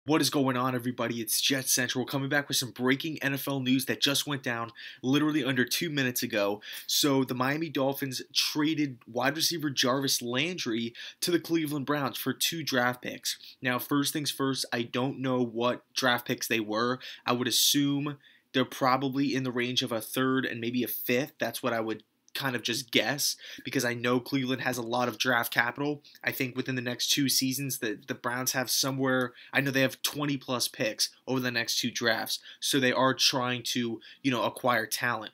What is going on, everybody? It's JetsCentral coming back with some breaking NFL news that just went down literally under 2 minutes ago. So the Miami Dolphins traded wide receiver Jarvis Landry to the Cleveland Browns for 2 draft picks. Now, first things first, I don't know what draft picks they were. I would assume they're probably in the range of a third and maybe a fifth. That's what I would kind of just guess, because I know Cleveland has a lot of draft capital. I think within the next 2 seasons the Browns have somewhere, I know they have 20 plus picks over the next 2 drafts, so they are trying to, acquire talent.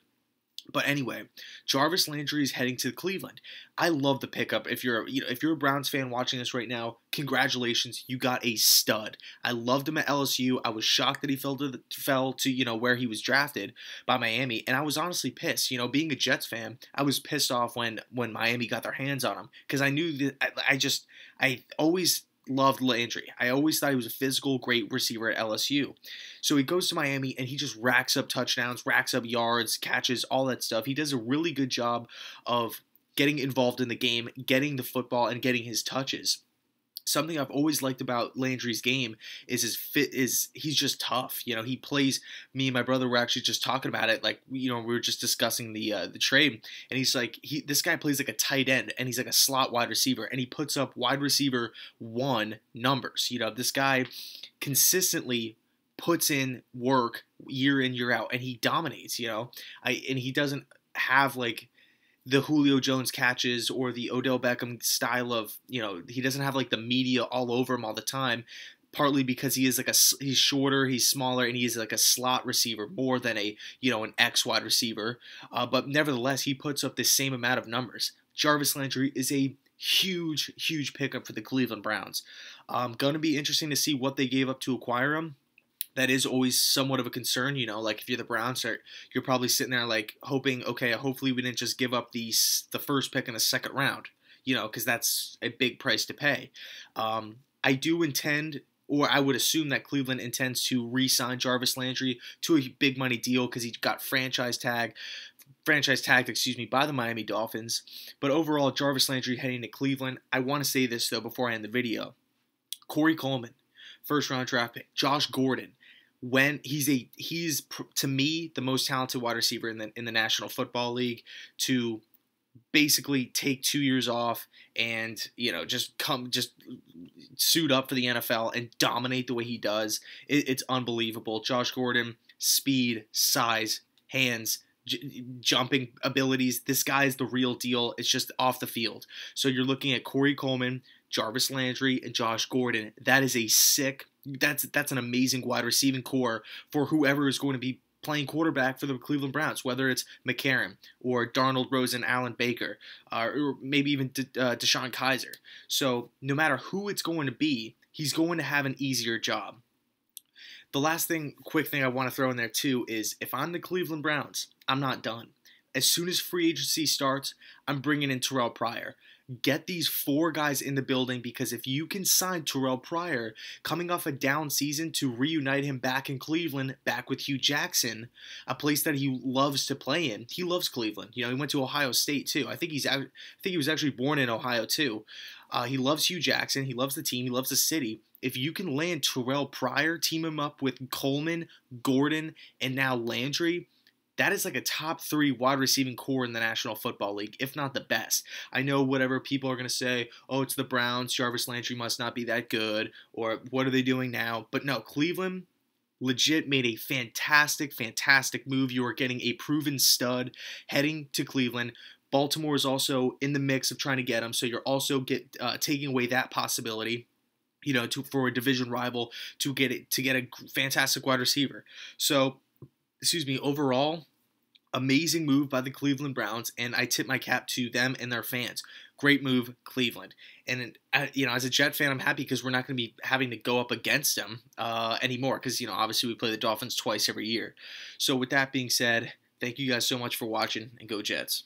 But anyway, Jarvis Landry is heading to Cleveland. I love the pickup. If you're a Browns fan watching this right now, congratulations, you got a stud. I loved him at LSU. I was shocked that he fell to where he was drafted by Miami, and I was honestly pissed. Being a Jets fan, I was pissed off when Miami got their hands on him, because I knew that I always loved Landry. I always thought he was a physical, great receiver at LSU. So he goes to Miami and he just racks up touchdowns, racks up yards, catches, all that stuff. He does a really good job of getting involved in the game, getting the football, and getting his touches. Something I've always liked about Landry's game is he's just tough. He plays. Me and my brother were actually just talking about it. We were just discussing the trade, and he's like, this guy plays like a tight end, and he's like a slot wide receiver, and he puts up wide receiver 1 numbers. This guy consistently puts in work year in, year out, and he dominates. And he doesn't have the Julio Jones catches or the Odell Beckham style of, he doesn't have the media all over him all the time, partly because he's shorter, he's smaller, and he's like a slot receiver more than an X wide receiver. But nevertheless, he puts up the same amount of numbers. Jarvis Landry is a huge, huge pickup for the Cleveland Browns. Going to be interesting to see what they gave up to acquire him. That is always somewhat of a concern, if you're the Browns, you're probably sitting there hoping, okay, hopefully we didn't just give up the first pick in the second round, because that's a big price to pay. I do intend, or I would assume that Cleveland intends to re-sign Jarvis Landry to a big money deal, because he got franchise tagged, by the Miami Dolphins. But overall, Jarvis Landry heading to Cleveland. I want to say this though before I end the video. Corey Coleman, first-round draft pick. Josh Gordon, he's to me the most talented wide receiver in the National Football League, to basically take 2 years off and just suit up for the NFL and dominate the way he does. It's unbelievable. Josh Gordon, speed, size, hands, jumping abilities. This guy's the real deal. It's just off the field. So you're looking at Corey Coleman, Jarvis Landry, and Josh Gordon. That is that's an amazing wide receiving core for whoever is going to be playing quarterback for the Cleveland Browns, whether it's McCarron or Darnold, Rosen, Allen Baker, or maybe even Deshaun Kaiser. So no matter who it's going to be, he's going to have an easier job. The quick thing I want to throw in there too is, if I'm the Cleveland Browns, I'm not done. As soon as free agency starts, I'm bringing in Terrell Pryor. Get these 4 guys in the building, because if you can sign Terrell Pryor coming off a down season to reunite him back in Cleveland, back with Hugh Jackson, a place that he loves to play in. He loves Cleveland. He went to Ohio State too. I think he was actually born in Ohio too. He loves Hugh Jackson. He loves the team. He loves the city. If you can land Terrell Pryor, team him up with Coleman, Gordon, and now Landry, that is like a top 3 wide receiving core in the National Football League, if not the best. I know whatever people are going to say, oh, it's the Browns, Jarvis Landry must not be that good, or what are they doing now? But no, Cleveland legit made a fantastic, fantastic move. You are getting a proven stud heading to Cleveland. Baltimore is also in the mix of trying to get him, so you're also taking away that possibility, for a division rival to get a fantastic wide receiver. So, overall, amazing move by the Cleveland Browns, and I tip my cap to them and their fans. Great move, Cleveland. And, as a Jet fan, I'm happy because we're not going to be having to go up against them anymore, because, obviously we play the Dolphins twice every year. So with that being said, thank you guys so much for watching, and go Jets.